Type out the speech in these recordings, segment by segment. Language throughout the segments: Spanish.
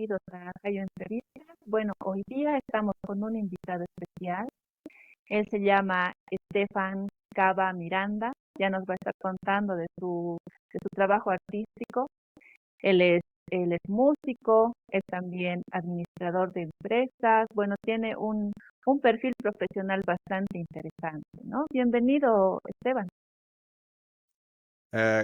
bienvenidos a Jayo Entrevistas. Bueno, hoy día estamos con un invitado especial. Él se llama Estefan Cava Miranda. Ya nos va a estar contando de su trabajo artístico. Él es, él es músico, es también administrador de empresas. Bueno, tiene un perfil profesional bastante interesante, ¿no? Bienvenido, Esteban.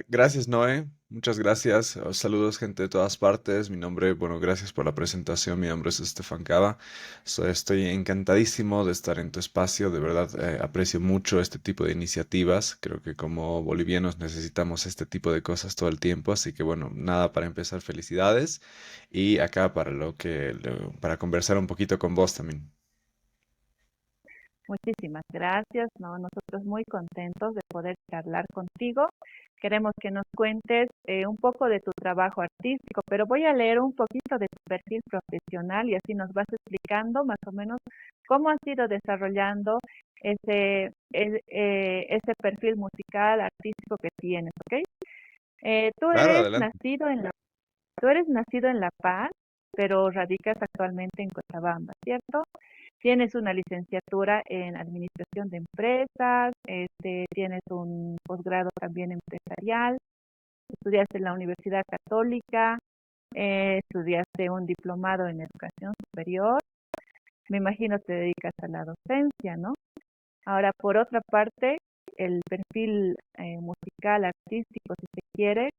Gracias, Noé. Muchas gracias. Saludos, gente de todas partes. Mi nombre, bueno, gracias por la presentación. Mi nombre es Estefan Cava. Estoy encantadísimo de estar en tu espacio. De verdad, aprecio mucho este tipo de iniciativas. Creo que como bolivianos necesitamos este tipo de cosas todo el tiempo. Así que, bueno, nada, para empezar, felicidades. Y acá para conversar un poquito con vos también. Muchísimas gracias, ¿no? Nosotros muy contentos de poder charlar contigo. Queremos que nos cuentes un poco de tu trabajo artístico, pero voy a leer un poquito de tu perfil profesional y así nos vas explicando más o menos cómo has ido desarrollando ese perfil musical, artístico que tienes, ¿ok? Eh, tú Claro, eres adelante. nacido en la, tú eres nacido en La Paz, pero radicas actualmente en Cochabamba, ¿cierto? Tienes una licenciatura en administración de empresas, tienes un posgrado también empresarial, estudiaste en la Universidad Católica, estudiaste un diplomado en educación superior, me imagino te dedicas a la docencia, ¿no? Ahora, por otra parte, el perfil musical, artístico, si se quiere,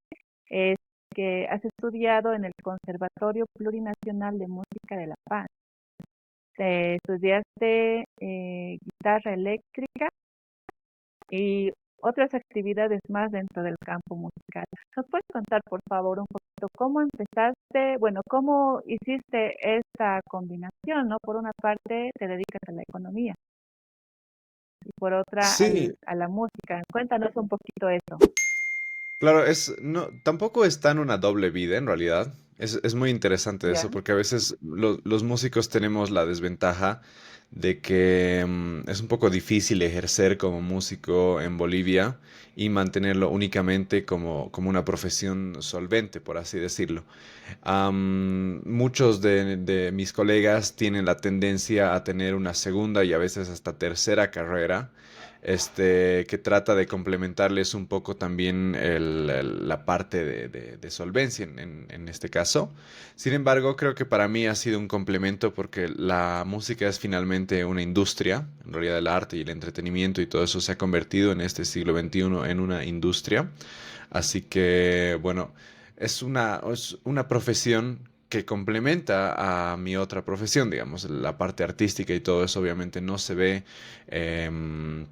es que has estudiado en el Conservatorio Plurinacional de Música de La Paz. Estudiaste guitarra eléctrica y otras actividades más dentro del campo musical. ¿Nos puedes contar, por favor, un poquito cómo empezaste, bueno, cómo hiciste esta combinación, ¿no? Por una parte te dedicas a la economía y por otra Sí, a la música. Cuéntanos un poquito eso. claro, no, tampoco es tan una doble vida en realidad. Es muy interesante ¿Ya? eso, porque a veces los músicos tenemos la desventaja de que es un poco difícil ejercer como músico en Bolivia y mantenerlo únicamente como una profesión solvente, por así decirlo. Muchos de mis colegas tienen la tendencia a tener una segunda y a veces hasta tercera carrera, que trata de complementarles un poco también la parte de solvencia en este caso. Sin embargo, creo que para mí ha sido un complemento porque la música es finalmente una industria, en realidad el arte y el entretenimiento y todo eso se ha convertido en este siglo XXI en una industria. Así que, bueno, es una profesión que complementa a mi otra profesión, digamos, la parte artística y todo eso obviamente no se ve, em,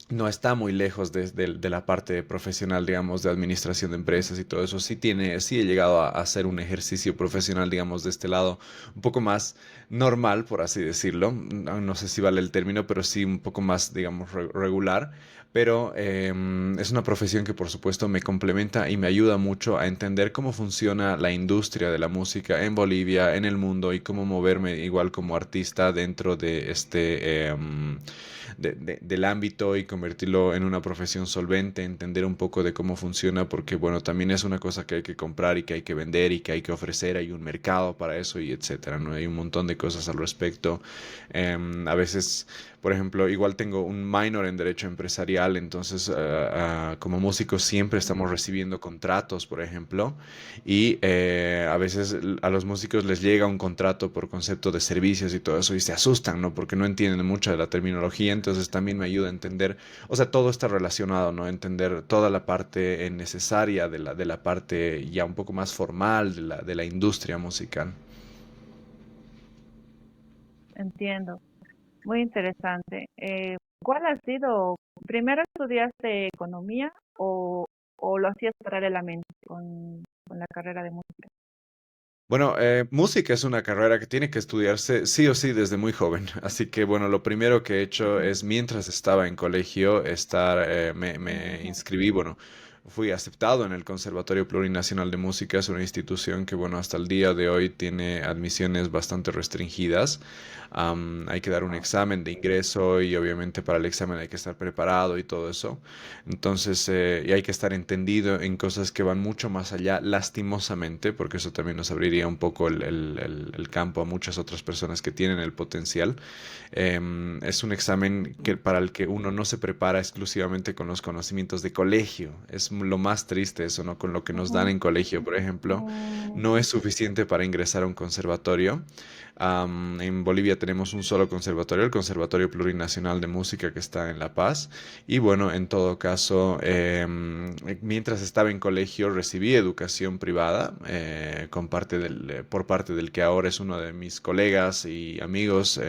no está muy lejos de la parte profesional, digamos, de administración de empresas y todo eso. Sí he llegado a hacer un ejercicio profesional, digamos, de este lado, un poco más normal, por así decirlo. No sé si vale el término, pero sí un poco más, digamos, regular. Pero es una profesión que por supuesto me complementa y me ayuda mucho a entender cómo funciona la industria de la música en Bolivia, en el mundo y cómo moverme igual como artista dentro de del ámbito y convertirlo en una profesión solvente, entender un poco de cómo funciona, porque bueno, también es una cosa que hay que comprar y que hay que vender y que hay que ofrecer, hay un mercado para eso y etcétera, ¿no? Hay un montón de cosas al respecto. A veces, por ejemplo, igual tengo un minor en derecho empresarial, entonces como músicos siempre estamos recibiendo contratos, por ejemplo, y a veces a los músicos les llega un contrato por concepto de servicios y todo eso y se asustan, ¿no? Porque no entienden mucha de la terminología, entonces también me ayuda a entender, o sea, todo está relacionado, ¿no? Entender toda la parte necesaria de la parte ya un poco más formal de la industria musical. Entiendo. Muy interesante. ¿Cuál ha sido? ¿Primero estudiaste economía o lo hacías paralelamente con la carrera de música? Bueno, música es una carrera que tiene que estudiarse sí o sí desde muy joven. Así que, bueno, lo primero que he hecho Ujú. es, mientras estaba en colegio, me Ujú. inscribí, bueno, fui aceptado en el Conservatorio Plurinacional de Música. Es una institución que, bueno, hasta el día de hoy tiene admisiones bastante restringidas. Hay que dar un examen de ingreso y obviamente para el examen hay que estar preparado y todo eso. Entonces, y hay que estar entendido en cosas que van mucho más allá, lastimosamente, porque eso también nos abriría un poco el campo a muchas otras personas que tienen el potencial. Es un examen para el que uno no se prepara exclusivamente con los conocimientos de colegio. Es lo más triste eso, ¿no? Con lo que nos dan Ujú. en colegio, por ejemplo, Mm, no es suficiente para ingresar a un conservatorio. En Bolivia tenemos un solo conservatorio, el Conservatorio Plurinacional de Música que está en La Paz. Y bueno, en todo caso, mientras estaba en colegio recibí educación privada por parte del que ahora es uno de mis colegas y amigos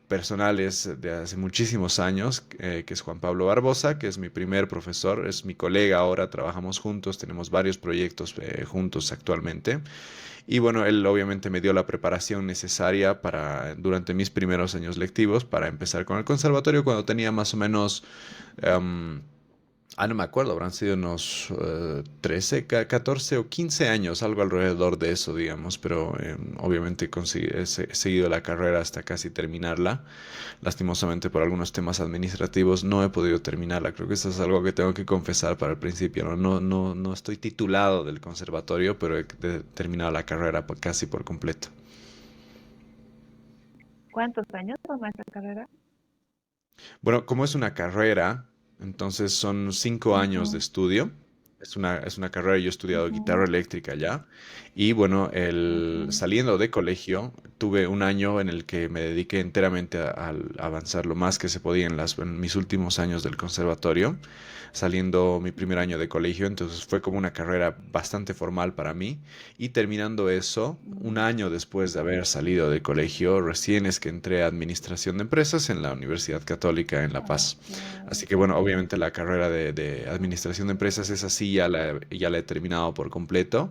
personales de hace muchísimos años, que es Juan Pablo Barbosa, que es mi primer profesor, es mi colega ahora, trabajamos juntos, tenemos varios proyectos juntos actualmente. Y bueno, él obviamente me dio la preparación necesaria durante mis primeros años lectivos, para empezar con el conservatorio cuando tenía más o menos, em, no me acuerdo, habrán sido unos 13, 14 o 15 años, algo alrededor de eso, digamos, pero obviamente he seguido la carrera hasta casi terminarla. Lastimosamente por algunos temas administrativos no he podido terminarla. Creo que eso es algo que tengo que confesar para el principio, ¿no? No estoy titulado del conservatorio, pero he terminado la carrera casi por completo. ¿Cuántos años toma esa carrera? Bueno, como es una carrera, entonces son 5 años de Ujú, estudio. Es una carrera, yo he estudiado ujú, guitarra eléctrica ya. Y bueno, ujú. saliendo de colegio, tuve un año en el que me dediqué enteramente a avanzar lo más que se podía en mis últimos años del conservatorio, saliendo mi primer año de colegio. Entonces fue como una carrera bastante formal para mí. Y terminando eso, un Mm, año después de haber salido de colegio, recién es que entré a Administración de Empresas en la Universidad Católica en La Paz. ok. Así que bueno, obviamente la carrera de Administración de Empresas es así, ya la he terminado por completo.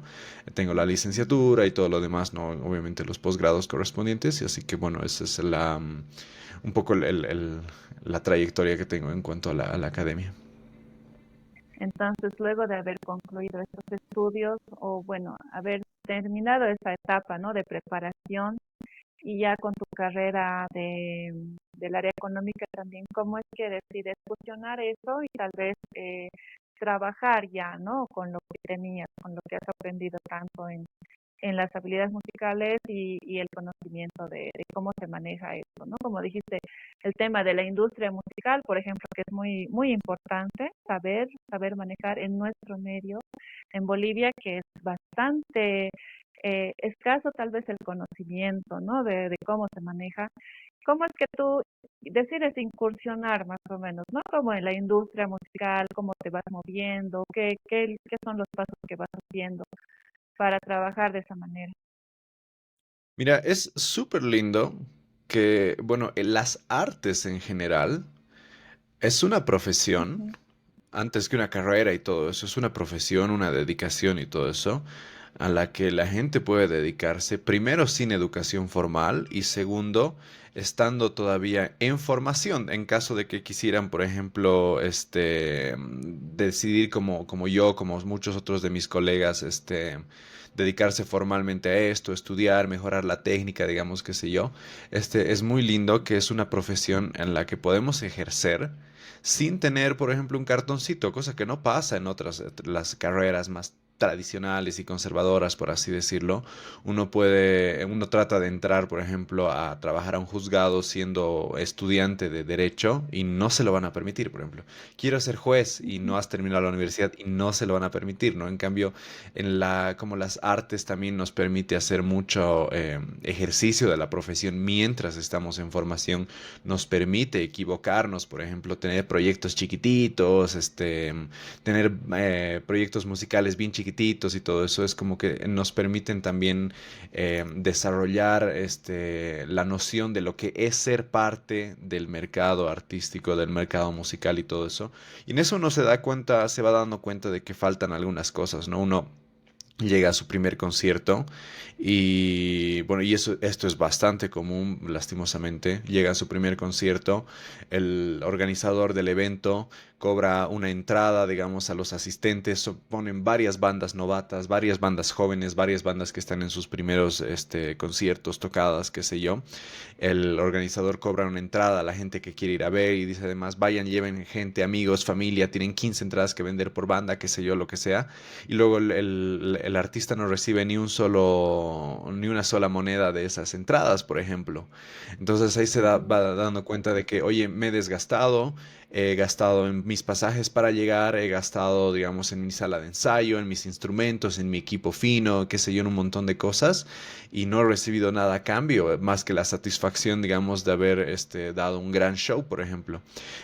Tengo la licenciatura y todo lo demás, ¿no? Obviamente los posgrados correspondientes. Y así que bueno, esa es un poco la trayectoria que tengo en cuanto a la academia. Entonces, luego de haber concluido estos estudios, o bueno, haber terminado esa etapa, ¿no? De preparación y ya con tu carrera del área económica también, ¿cómo es que decides fusionar eso y tal vez trabajar ya, ¿no? Con lo que tenías, con lo que has aprendido tanto en las habilidades musicales y el conocimiento de cómo se maneja esto, ¿no? Como dijiste, el tema de la industria musical, por ejemplo, que es muy, muy importante saber manejar en nuestro medio, en Bolivia, que es bastante escaso tal vez el conocimiento, ¿no? De cómo se maneja. ¿Cómo es que tú decides incursionar más o menos, ¿no? Como en la industria musical, cómo te vas moviendo, qué son los pasos que vas haciendo para trabajar de esa manera? Mira, es súper lindo que, bueno, las artes en general es una profesión, Ujú, antes que una carrera y todo eso, es una profesión, una dedicación y todo eso, a la que la gente puede dedicarse, primero sin educación formal y segundo, estando todavía en formación, en caso de que quisieran, por ejemplo, decidir como yo, como muchos otros de mis colegas, dedicarse formalmente a esto, estudiar, mejorar la técnica, digamos, qué sé yo. Es muy lindo que es una profesión en la que podemos ejercer sin tener, por ejemplo, un cartoncito, cosa que no pasa en otras, las carreras más tradicionales y conservadoras, por así decirlo. Uno trata de entrar, por ejemplo, a trabajar a un juzgado siendo estudiante de derecho y no se lo van a permitir, por ejemplo. Quiero ser juez y ujú, no has terminado la universidad y no se lo van a permitir, ¿no? En cambio, como las artes también nos permite hacer mucho ejercicio de la profesión mientras estamos en formación, nos permite equivocarnos, por ejemplo, tener proyectos chiquititos, tener proyectos musicales bien chiquititos y todo eso es como que nos permiten también desarrollar la noción de lo que es ser parte del mercado artístico, del mercado musical y todo eso. Y en eso uno se va dando cuenta de que faltan algunas cosas, ¿no? Uno llega a su primer concierto y bueno, y esto es bastante común, lastimosamente. Llega a su primer concierto, el organizador del evento cobra una entrada, digamos, a los asistentes, ponen varias bandas novatas, varias bandas jóvenes, varias bandas que están en sus primeros conciertos, tocadas, qué sé yo. El organizador cobra una entrada a la gente que quiere ir a ver y dice además, vayan, lleven gente, amigos, familia, tienen 15 entradas que vender por banda, qué sé yo, lo que sea. Y luego el artista no recibe ni una sola moneda de esas entradas, por ejemplo. Entonces ahí va dando cuenta de que, oye, me he desgastado, he gastado en mis pasajes para llegar, he gastado, digamos, en mi sala de ensayo, en mis instrumentos, en mi equipo fino, qué sé yo, en un montón de cosas y no he recibido nada a cambio, más que la satisfacción, digamos, de haber dado un gran show, por ejemplo.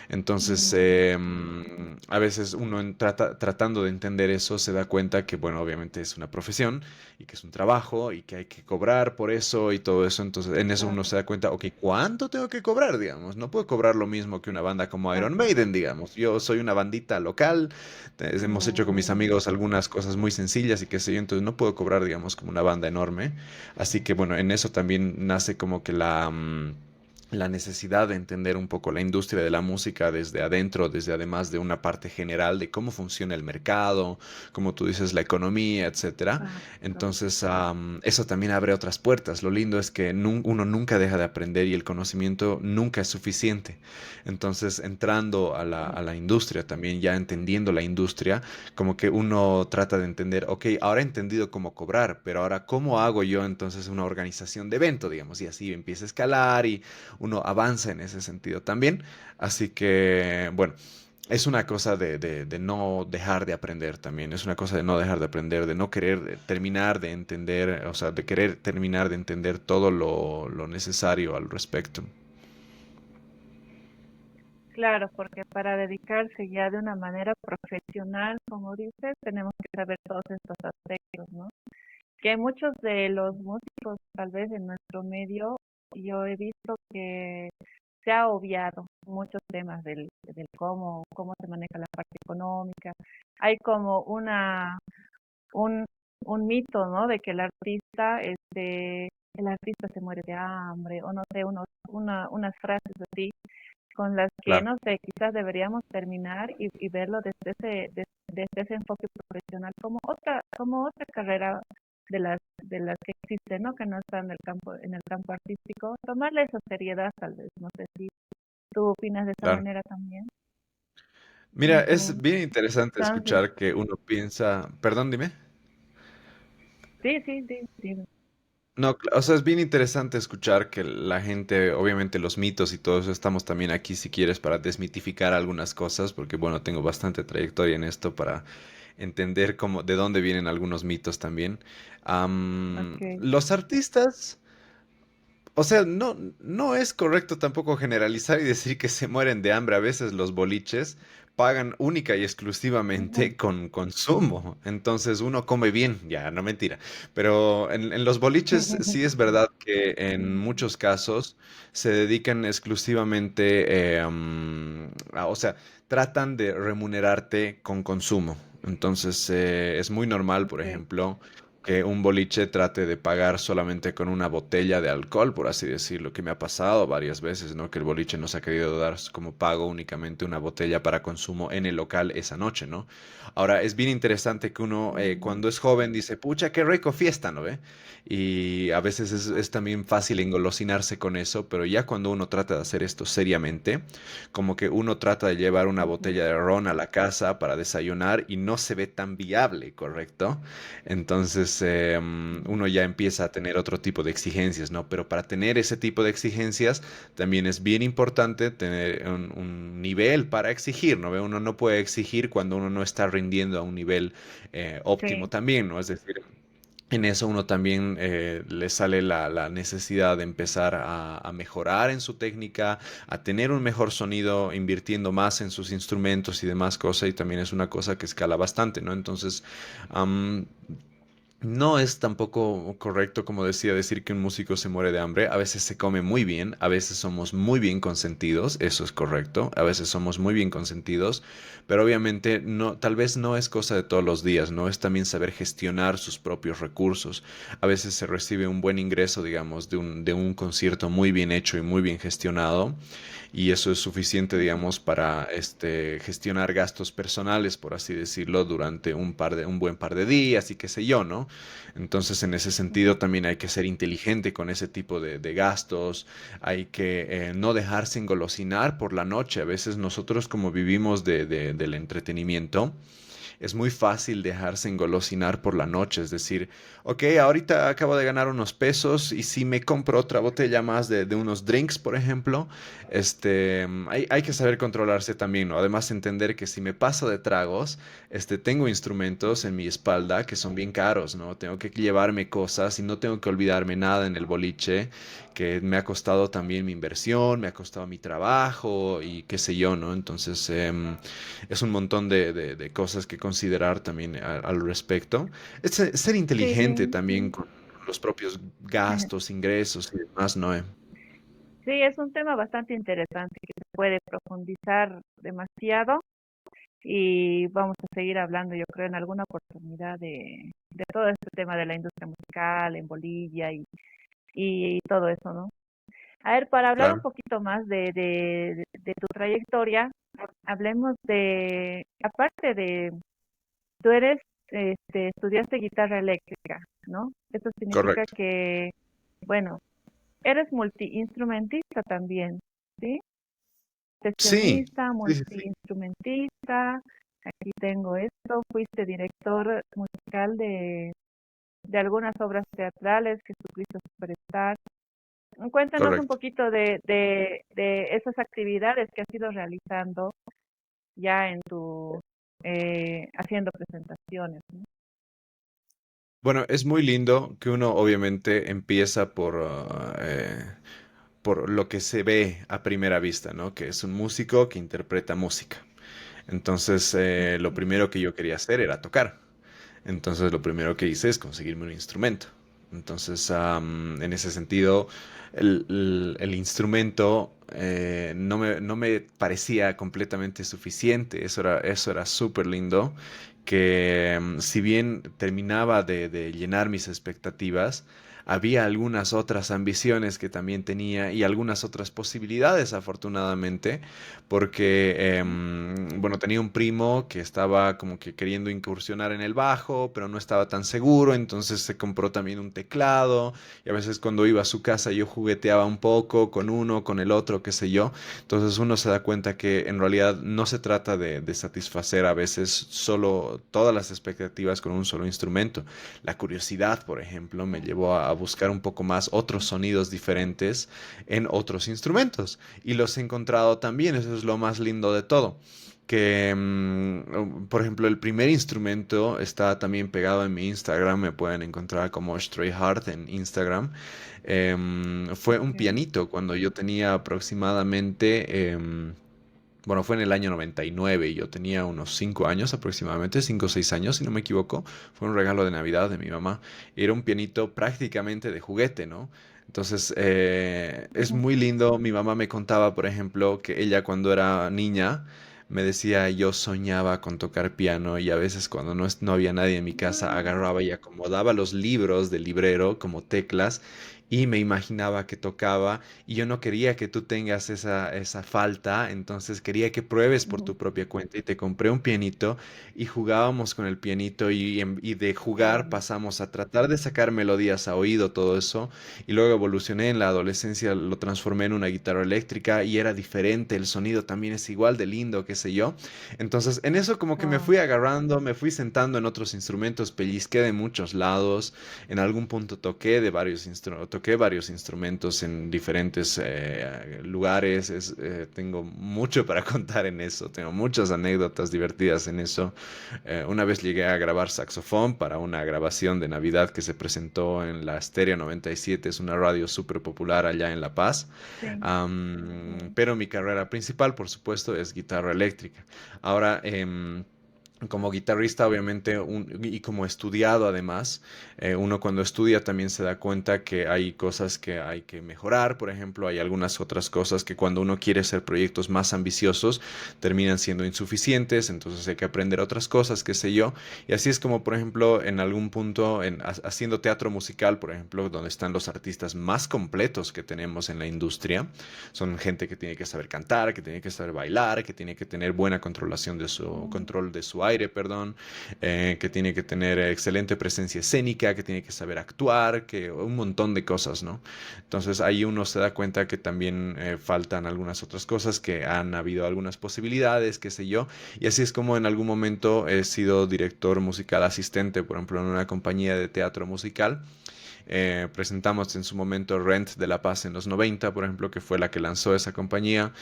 Entonces, Mm, a veces uno tratando de entender eso se da cuenta que, bueno, obviamente es una profesión y que es un trabajo y que hay que cobrar por eso y todo eso. Entonces, en eso uno claro, se da cuenta, ok, ¿cuánto tengo que cobrar, digamos? No puedo cobrar lo mismo que una banda como Iron claro. Maiden, digamos. Yo soy una bandita local, hemos hecho con mis Mm, amigos algunas cosas muy sencillas y qué sé yo, entonces no puedo cobrar, digamos, como una banda enorme. Así que bueno, en eso también nace como que la necesidad de entender un poco la industria de la música desde adentro, desde además de una parte general de cómo funciona el mercado, como tú dices, la economía, etcétera. exacto. Entonces, eso también abre otras puertas. Lo lindo es que uno nunca deja de aprender y el conocimiento nunca es suficiente. Entonces, entrando a Sí. la industria también, ya entendiendo la industria, como que uno trata de entender, ok, ahora he entendido cómo cobrar, pero ahora cómo hago yo entonces una organización de evento, digamos, y así empieza a escalar y uno avanza en ese sentido también. Así que, bueno, es una cosa de no dejar de aprender también, es una cosa de no dejar de aprender, de no querer terminar de entender, o sea, de querer terminar de entender todo lo necesario al respecto. Claro, porque para dedicarse ya de una manera profesional, como dices, tenemos que saber todos estos aspectos, ¿no? Que muchos de los músicos, tal vez en nuestro medio, yo he visto que se ha obviado muchos temas del cómo se maneja la parte económica. Hay como un, un mito, ¿no? De que el artista se muere de hambre, o no sé, unas frases así con las que, Claro. no sé, quizás deberíamos terminar y verlo desde ese enfoque profesional como otra carrera de las que existen, ¿no? Que no están en el campo artístico, tomarle esa seriedad tal vez, no sé si tú opinas de esa Claro. manera también. Mira, Ujú. es bien interesante Entonces, escuchar que uno piensa, perdón, dime. sí, sí, sí, sí. No, o sea, es bien interesante escuchar que la gente, obviamente los mitos y todo eso, estamos también aquí si quieres para desmitificar algunas cosas, porque bueno, tengo bastante trayectoria en esto para entender cómo, de dónde vienen algunos mitos también. Okay. Los artistas, o sea, no es correcto tampoco generalizar y decir que se mueren de hambre. A veces los boliches pagan única y Ujú. exclusivamente con consumo. Entonces uno come bien, ya, no mentira. Pero en los boliches sí es verdad que en muchos casos se dedican exclusivamente, o sea, tratan de remunerarte con consumo. Entonces es muy normal, por Okay. ejemplo que un boliche trate de pagar solamente con una botella de alcohol, por así decirlo, que me ha pasado varias veces, ¿no? Que el boliche nos ha querido dar como pago únicamente una botella para consumo en el local esa noche, ¿no? Ahora, es bien interesante que uno Mm, cuando es joven dice, pucha, qué rico fiesta, ¿no ve? Y a veces es también fácil engolosinarse con eso, pero ya cuando uno trata de hacer esto seriamente, como que uno trata de llevar una ujú. botella de ron a la casa para desayunar y no se ve tan viable, ¿correcto? Entonces uno ya empieza a tener otro tipo de exigencias, ¿no? Pero para tener ese tipo de exigencias también es bien importante tener un nivel para exigir, ¿no? Uno no puede exigir cuando uno no está rindiendo a un nivel óptimo Sí, también, ¿no? Es decir, en eso uno también le sale la necesidad de empezar a mejorar en su técnica, a tener un mejor sonido, invirtiendo más en sus instrumentos y demás cosas, y también es una cosa que escala bastante, ¿no? Entonces, am, No es tampoco correcto, como decía, decir que un músico se muere de hambre. A veces se come muy bien, a veces somos muy bien consentidos, eso es correcto. A veces somos muy bien consentidos, pero obviamente no, tal vez no es cosa de todos los días, ¿no? Es también saber gestionar sus propios recursos. A veces se recibe un buen ingreso, digamos, de un concierto muy bien hecho y muy bien gestionado, y eso es suficiente, digamos, para gestionar gastos personales, por así decirlo, durante un buen par de días y qué sé yo, ¿no? Entonces, en ese Ujú. sentido, también hay que ser inteligente con ese tipo de gastos, hay que no dejarse engolosinar por la noche. A veces nosotros, como vivimos del entretenimiento, es muy fácil dejarse engolosinar por la noche, es decir, ok, ahorita acabo de ganar unos pesos y si me compro otra botella más de unos drinks, por ejemplo, hay que saber controlarse también, ¿no? Además, entender que si me paso de tragos, tengo instrumentos en mi espalda que son bien caros, ¿no? Tengo que llevarme cosas y no tengo que olvidarme nada en el boliche, que me ha costado también mi inversión, me ha costado mi trabajo y qué sé yo, ¿no? Entonces, es un montón de cosas que considerar también al respecto. Es ser inteligente Sí, también con los propios gastos, ingresos y demás, ¿no? sí, es un tema bastante interesante que se puede profundizar demasiado y vamos a seguir hablando, yo creo, en alguna oportunidad de todo este tema de la industria musical en Bolivia y todo eso, ¿no? A ver, para hablar un Claro, poquito más de tu trayectoria, hablemos de, aparte de, tú eres, estudiaste guitarra eléctrica, ¿no? Eso significa correcto. que, bueno, eres multiinstrumentista también, ¿sí? Sí, Sesionista, sí, sí, sí. multiinstrumentista. Aquí tengo esto. Fuiste director musical de algunas obras teatrales que supiste prestar. Cuéntanos un Correcto. poquito de esas actividades que has ido realizando ya en tu, haciendo presentaciones, ¿no? Bueno, es muy lindo que uno obviamente empieza por lo que se ve a primera vista, ¿no? Que es un músico que interpreta música. Entonces, lo Ujú, primero que yo quería hacer era tocar. Entonces lo primero que hice es conseguirme un instrumento. Entonces, en ese sentido, el instrumento no me parecía completamente suficiente. Eso era súper lindo, que si bien terminaba de llenar mis expectativas, había algunas otras ambiciones que también tenía y algunas otras posibilidades, afortunadamente, porque, bueno, tenía un primo que estaba como que queriendo incursionar en el bajo, pero no estaba tan seguro, entonces se compró también un teclado, y a veces cuando iba a su casa yo jugueteaba un poco con uno, con el otro, qué sé yo. Entonces uno se da cuenta que en realidad no se trata de satisfacer a veces solo todas las expectativas con un solo instrumento. La curiosidad, por ejemplo, me llevó a buscar un poco más otros sonidos diferentes en otros instrumentos, y los he encontrado también. Eso es lo más lindo de todo. Que, por ejemplo, el primer instrumento está también pegado en mi Instagram, me pueden encontrar como Stray Heart en Instagram. Fue un ok. pianito cuando yo tenía aproximadamente, bueno, fue en el año 99 y yo tenía unos 5 años aproximadamente, 5 o 6 años, si no me equivoco. Fue un regalo de Navidad de mi mamá. Era un pianito prácticamente de juguete, ¿no? Entonces, es Ujú, muy lindo. Mi mamá me contaba, por ejemplo, que ella cuando era niña me decía, yo soñaba con tocar piano, y a veces cuando no había nadie en mi casa, mm, agarraba y acomodaba los libros del librero como teclas y me imaginaba que tocaba, y yo no quería que tú tengas esa falta, entonces quería que pruebes por ujú. tu propia cuenta, y te compré un pianito y jugábamos con el pianito, y de Qué jugar bonito. pasamos a tratar de sacar melodías a oído, todo eso, y luego evolucioné en la adolescencia, lo transformé en una guitarra eléctrica y era diferente, el sonido también es igual de lindo, qué sé yo. Entonces en eso como que me Wow. fui agarrando, me fui sentando en otros instrumentos, pellizqué de muchos lados, en algún punto toqué varios instrumentos en diferentes lugares. Tengo mucho para contar en eso, tengo muchas anécdotas divertidas en eso. Una vez llegué a grabar saxofón para una grabación de Navidad que se presentó en la Stereo 97, es una radio súper popular allá en La Paz. Sí. Sí. Pero mi carrera principal, por supuesto, es guitarra eléctrica. Ahora, como guitarrista, obviamente, y como estudiado además, uno cuando estudia también se da cuenta que hay cosas que hay que mejorar. Por ejemplo, hay algunas otras cosas que cuando uno quiere hacer proyectos más ambiciosos terminan siendo insuficientes, entonces hay que aprender otras cosas, qué sé yo. Y así es como, por ejemplo, en algún punto, haciendo teatro musical, por ejemplo, donde están los artistas más completos que tenemos en la industria, son gente que tiene que saber cantar, que tiene que saber bailar, que tiene que tener buena controlación de su control de su aire, perdón, que tiene que tener excelente presencia escénica, que tiene que saber actuar, que un montón de cosas, ¿no? Entonces ahí uno se da cuenta que también faltan algunas otras cosas, que han habido algunas posibilidades, qué sé yo, y así es como en algún momento he sido director musical asistente, por ejemplo, en una compañía de teatro musical. Presentamos en su momento Rent de La Paz en los 90, por ejemplo, que fue la que lanzó esa compañía.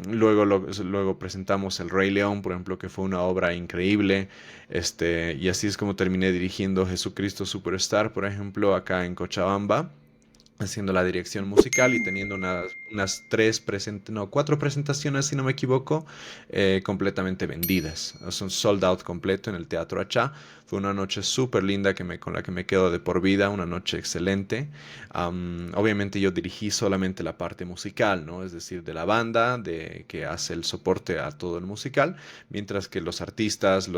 Luego presentamos El Rey León, por ejemplo, que fue una obra increíble. Y así es como terminé dirigiendo Jesucristo Superstar, por ejemplo, acá en Cochabamba, haciendo la dirección musical y teniendo unas no, cuatro presentaciones, si no me equivoco, completamente vendidas. Son sold out completo en el Teatro Achá. Fue una noche súper linda con la que me quedo de por vida, una noche excelente. Obviamente yo dirigí solamente la parte musical, ¿no? Es decir, de la banda, que hace el soporte a todo el musical, mientras que los artistas,